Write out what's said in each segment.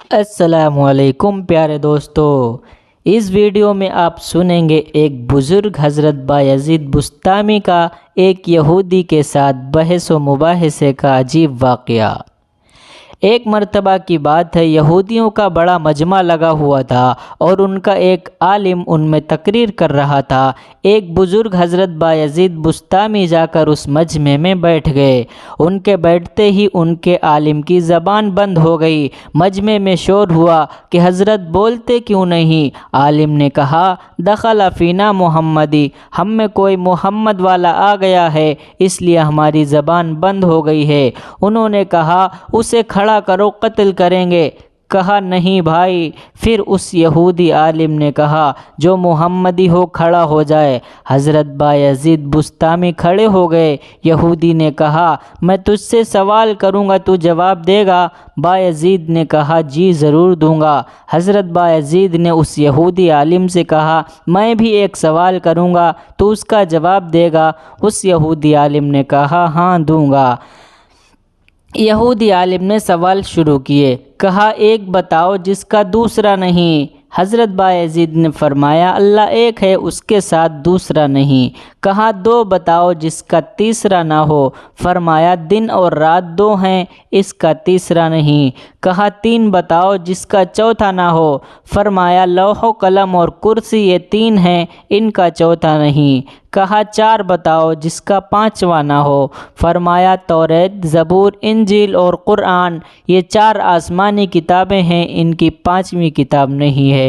السلام علیکم پیارے دوستو، اس ویڈیو میں آپ سنیں گے ایک بزرگ حضرت بایزید بسطامی کا ایک یہودی کے ساتھ بحث و مباحثے کا عجیب واقعہ۔ ایک مرتبہ کی بات ہے، یہودیوں کا بڑا مجمع لگا ہوا تھا اور ان کا ایک عالم ان میں تقریر کر رہا تھا۔ ایک بزرگ حضرت بایزید بسطامی جا کر اس مجمع میں بیٹھ گئے۔ ان کے بیٹھتے ہی ان کے عالم کی زبان بند ہو گئی۔ مجمع میں شور ہوا کہ حضرت بولتے کیوں نہیں؟ عالم نے کہا، دخل فینا محمدی، ہم میں کوئی محمد والا آ گیا ہے، اس لیے ہماری زبان بند ہو گئی ہے۔ انہوں نے کہا، اسے کھڑا کرو، قتل کریں گے۔ کہا، نہیں بھائی۔ پھر اس یہودی عالم نے کہا، جو محمدی ہو کھڑا ہو جائے۔ حضرت بایزید بسطامی کھڑے ہو گئے۔ یہودی نے کہا، میں تجھ سے سوال کروں گا، تو جواب دے گا؟ بایزید نے کہا، جی ضرور دوں گا۔ حضرت بایزید نے اس یہودی عالم سے کہا، میں بھی ایک سوال کروں گا، تو اس کا جواب دے گا؟ اس یہودی عالم نے کہا، ہاں دوں گا۔ یہودی عالم نے سوال شروع کیے۔ کہا، ایک بتاؤ جس کا دوسرا نہیں۔ حضرت بایزید نے فرمایا، اللہ ایک ہے، اس کے ساتھ دوسرا نہیں۔ کہا، دو بتاؤ جس کا تیسرا نہ ہو۔ فرمایا، دن اور رات دو ہیں، اس کا تیسرا نہیں۔ کہا، تین بتاؤ جس کا چوتھا نہ ہو۔ فرمایا، لوح و قلم اور کرسی، یہ تین ہیں، ان کا چوتھا نہیں۔ کہا، چار بتاؤ جس کا پانچواں نہ ہو۔ فرمایا، توریت، زبور، انجیل اور قرآن، یہ چار آسمانی کتابیں ہیں، ان کی پانچویں کتاب نہیں ہے۔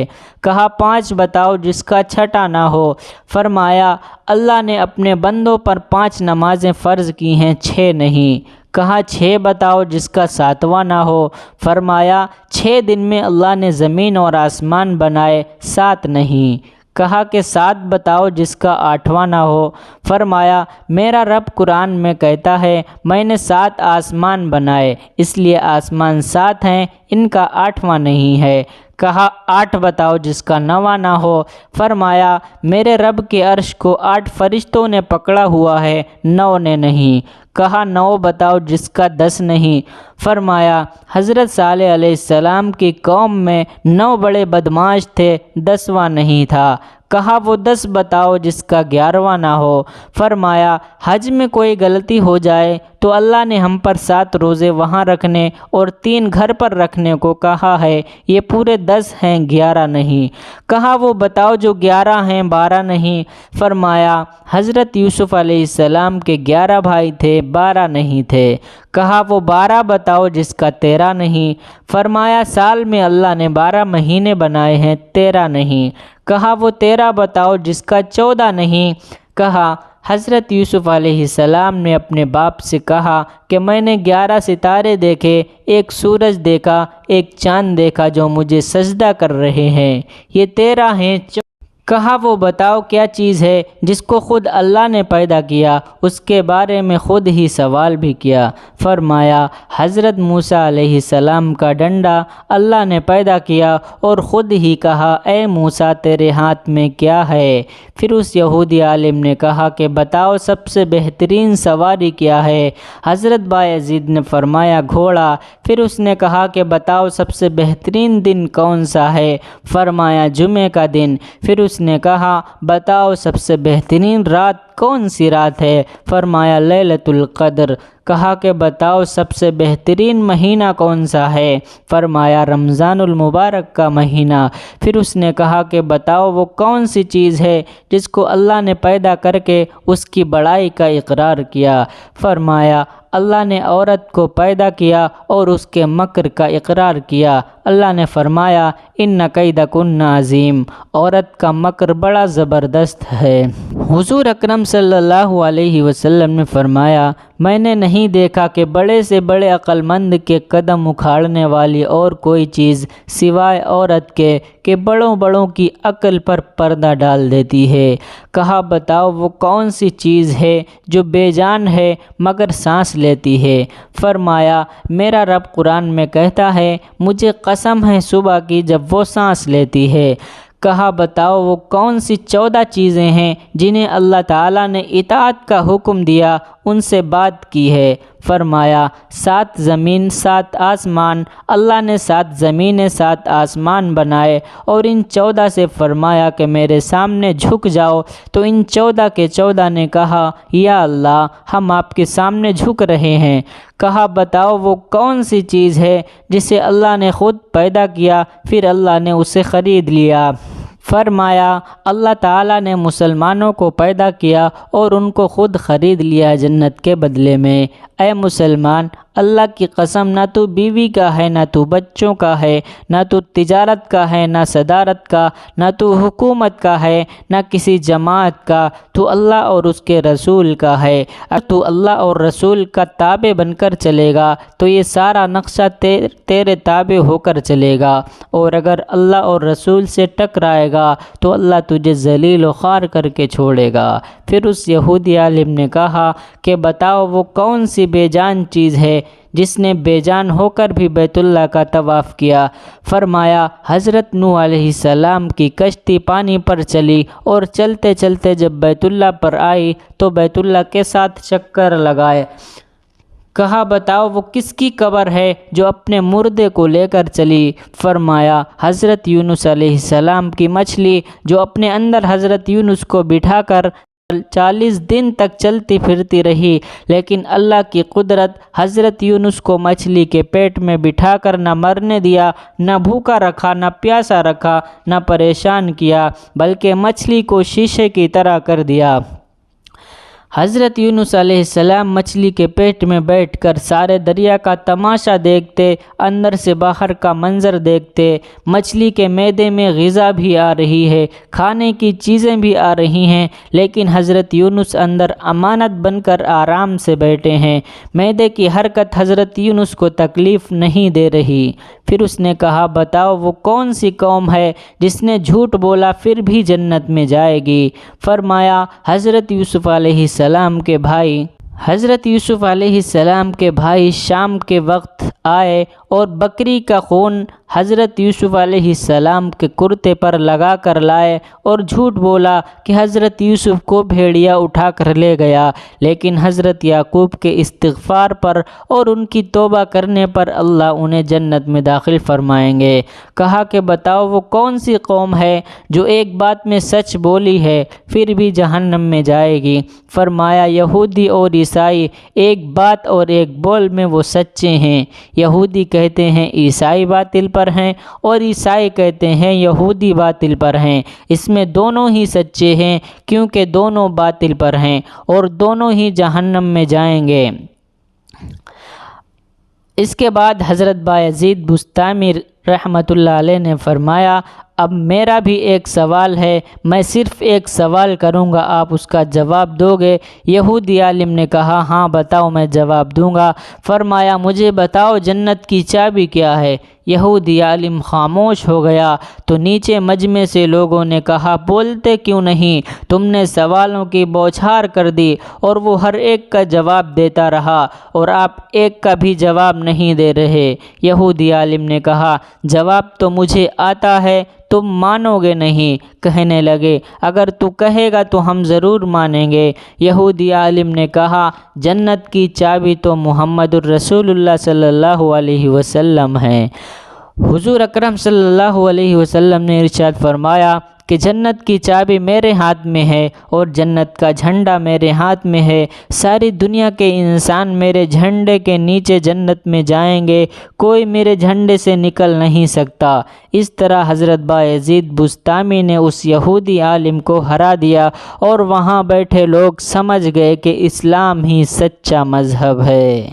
کہا، پانچ بتاؤ جس کا چھٹا نہ ہو۔ فرمایا، اللہ نے اپنے بندوں پر 5 نمازیں فرض کی ہیں، 6 نہیں۔ کہا، 6 بتاؤ جس کا ساتواں نہ ہو۔ فرمایا، 6 دن میں اللہ نے زمین اور آسمان بنائے، 7 نہیں۔ کہا کہ 7 بتاؤ جس کا 8واں نہ ہو۔ فرمایا، میرا رب قرآن میں کہتا ہے، میں نے 7 آسمان بنائے، اس لیے آسمان 7 ہیں، ان کا 8واں نہیں ہے۔ کہا، 8 بتاؤ جس کا 9واں نہ ہو۔ فرمایا، میرے رب کے عرش کو 8 فرشتوں نے پکڑا ہوا ہے، 9 نے نہیں۔ کہا، 9 بتاؤ جس کا 10 نہیں۔ فرمایا، حضرت صالح علیہ السلام کی قوم میں 9 بڑے بدمعاش تھے، 10واں نہیں تھا۔ کہا، وہ 10 بتاؤ جس کا 11واں نہ ہو۔ فرمایا، حج میں کوئی غلطی ہو جائے تو اللہ نے ہم پر 7 روزے وہاں رکھنے اور 3 گھر پر رکھنے کو کہا ہے، یہ پورے 10 ہیں، 11 نہیں۔ کہا، وہ بتاؤ جو 11 ہیں، 12 نہیں۔ فرمایا، حضرت یوسف علیہ السلام کے 11 بھائی تھے، 12 نہیں تھے۔ کہا، وہ 12 بتاؤ جس کا 13 نہیں۔ فرمایا، سال میں اللہ نے 12 مہینے بنائے ہیں، 13 نہیں۔ کہا، وہ 13 بتاؤ جس کا 14 نہیں۔ کہا، حضرت یوسف علیہ السلام نے اپنے باپ سے کہا کہ میں نے 11 ستارے دیکھے، ایک سورج دیکھا، ایک چاند دیکھا جو مجھے سجدہ کر رہے ہیں، یہ 13 ہیں۔ کہا، وہ بتاؤ کیا چیز ہے جس کو خود اللہ نے پیدا کیا، اس کے بارے میں خود ہی سوال بھی کیا۔ فرمایا، حضرت موسیٰ علیہ السلام کا ڈنڈا اللہ نے پیدا کیا اور خود ہی کہا، اے موسیٰ تیرے ہاتھ میں کیا ہے؟ پھر اس یہودی عالم نے کہا کہ بتاؤ سب سے بہترین سواری کیا ہے؟ حضرت بایزید نے فرمایا، گھوڑا۔ پھر اس نے کہا کہ بتاؤ سب سے بہترین دن کون سا ہے؟ فرمایا، جمعے کا دن۔ پھر اس نے کہا، بتاؤ سب سے بہترین رات کون سی رات ہے؟ فرمایا، لیلۃ القدر۔ کہا کہ بتاؤ سب سے بہترین مہینہ کون سا ہے؟ فرمایا، رمضان المبارک کا مہینہ۔ پھر اس نے کہا کہ بتاؤ وہ کون سی چیز ہے جس کو اللہ نے پیدا کر کے اس کی بڑائی کا اقرار کیا؟ فرمایا، اللہ نے عورت کو پیدا کیا اور اس کے مکر کا اقرار کیا۔ اللہ نے فرمایا، ان کیدکن عظیم، عورت کا مکر بڑا زبردست ہے۔ حضور اکرم صلی اللہ علیہ وسلم نے فرمایا، میں نے نہیں دیکھا کہ بڑے سے بڑے عقل مند کے قدم اکھاڑنے والی اور کوئی چیز سوائے عورت کے کہ بڑوں بڑوں کی عقل پر پردہ ڈال دیتی ہے۔ کہا، بتاؤ وہ کون سی چیز ہے جو بے جان ہے مگر سانس لیتی ہے؟ فرمایا، میرا رب قرآن میں کہتا ہے، مجھے قسم ہے صبح کی جب وہ سانس لیتی ہے۔ کہا، بتاؤ وہ کون سی 14 چیزیں ہیں جنہیں اللہ تعالیٰ نے اطاعت کا حکم دیا ان سے بات کی ہے۔ فرمایا 7 زمین 7 آسمان، اللہ نے 7 زمینیں 7 آسمان بنائے اور ان 14 سے فرمایا کہ میرے سامنے جھک جاؤ، تو ان 14 کے 14 نے کہا یا اللہ ہم آپ کے سامنے جھک رہے ہیں۔ کہا بتاؤ وہ کون سی چیز ہے جسے اللہ نے خود پیدا کیا پھر اللہ نے اسے خرید لیا؟ فرمایا اللہ تعالیٰ نے مسلمانوں کو پیدا کیا اور ان کو خود خرید لیا جنت کے بدلے میں۔ اے مسلمان، اللہ کی قسم نہ تو بیوی کا ہے، نہ تو بچوں کا ہے، نہ تو تجارت کا ہے، نہ صدارت کا، نہ تو حکومت کا ہے، نہ کسی جماعت کا، تو اللہ اور اس کے رسول کا ہے۔ اگر تو اللہ اور رسول کا تابع بن کر چلے گا تو یہ سارا نقشہ تیرے تابع ہو کر چلے گا، اور اگر اللہ اور رسول سے ٹکرائے گا تو اللہ تجھے ذلیل و خوار کر کے چھوڑے گا۔ پھر اس یہودی عالم نے کہا کہ بتاؤ وہ کون سی بے جان چیز ہے جس نے بے جان ہو کر بھی بیت اللہ کا طواف کیا؟ فرمایا حضرت نوح علیہ السلام کی کشتی پانی پر چلی اور چلتے چلتے جب بیت اللہ پر آئی تو بیت اللہ کے ساتھ چکر لگائے۔ کہا بتاؤ وہ کس کی قبر ہے جو اپنے مردے کو لے کر چلی؟ فرمایا حضرت یونس علیہ السلام کی مچھلی جو اپنے اندر حضرت یونس کو بٹھا کر 40 دن تک چلتی پھرتی رہی، لیکن اللہ کی قدرت حضرت یونس کو مچھلی کے پیٹ میں بٹھا کر نہ مرنے دیا، نہ بھوکا رکھا، نہ پیاسا رکھا، نہ پریشان کیا، بلکہ مچھلی کو شیشے کی طرح کر دیا۔ حضرت یونس علیہ السلام مچھلی کے پیٹ میں بیٹھ کر سارے دریا کا تماشا دیکھتے، اندر سے باہر کا منظر دیکھتے۔ مچھلی کے معدے میں غذا بھی آ رہی ہے، کھانے کی چیزیں بھی آ رہی ہیں، لیکن حضرت یونس اندر امانت بن کر آرام سے بیٹھے ہیں۔ معدے کی حرکت حضرت یونس کو تکلیف نہیں دے رہی۔ پھر اس نے کہا بتاؤ وہ کون سی قوم ہے جس نے جھوٹ بولا پھر بھی جنت میں جائے گی؟ فرمایا حضرت یوسف علیہ السلام کے بھائی۔ حضرت یوسف علیہ السلام کے بھائی شام کے وقت آئے اور بکری کا خون حضرت یوسف علیہ السلام کے کرتے پر لگا کر لائے اور جھوٹ بولا کہ حضرت یوسف کو بھیڑیا اٹھا کر لے گیا، لیکن حضرت یعقوب کے استغفار پر اور ان کی توبہ کرنے پر اللہ انہیں جنت میں داخل فرمائیں گے۔ کہا کہ بتاؤ وہ کون سی قوم ہے جو ایک بات میں سچ بولی ہے پھر بھی جہنم میں جائے گی؟ فرمایا یہودی اور عیسائی، ایک بات اور ایک بول میں وہ سچے ہیں۔ یہودی کہتے ہیں عیسائی باطل پر ہیں اور عیسائی کہتے ہیں یہودی باطل پر ہیں، اس میں دونوں ہی سچے ہیں کیونکہ دونوں باطل پر ہیں اور دونوں ہی جہنم میں جائیں گے۔ اس کے بعد حضرت بایزید بسطامی رحمۃ اللہ علیہ نے فرمایا اب میرا بھی ایک سوال ہے، میں صرف ایک سوال کروں گا، آپ اس کا جواب دو گے؟ یہودی عالم نے کہا ہاں بتاؤ میں جواب دوں گا۔ فرمایا مجھے بتاؤ جنت کی چابی کیا ہے؟ یہودی عالم خاموش ہو گیا تو نیچے مجمع سے لوگوں نے کہا بولتے کیوں نہیں؟ تم نے سوالوں کی بوچھار کر دی اور وہ ہر ایک کا جواب دیتا رہا اور آپ ایک کا بھی جواب نہیں دے رہے۔ یہودی عالم نے کہا جواب تو مجھے آتا ہے، تم مانو گے نہیں۔ کہنے لگے اگر تو کہے گا تو ہم ضرور مانیں گے۔ یہودی عالم نے کہا جنت کی چابی تو محمد الرسول اللہ صلی اللہ علیہ وسلم ہے۔ حضور اکرم صلی اللہ علیہ وسلم نے ارشاد فرمایا کہ جنت کی چابی میرے ہاتھ میں ہے اور جنت کا جھنڈا میرے ہاتھ میں ہے، ساری دنیا کے انسان میرے جھنڈے کے نیچے جنت میں جائیں گے، کوئی میرے جھنڈے سے نکل نہیں سکتا۔ اس طرح حضرت بایزید بسطامی نے اس یہودی عالم کو ہرا دیا اور وہاں بیٹھے لوگ سمجھ گئے کہ اسلام ہی سچا مذہب ہے۔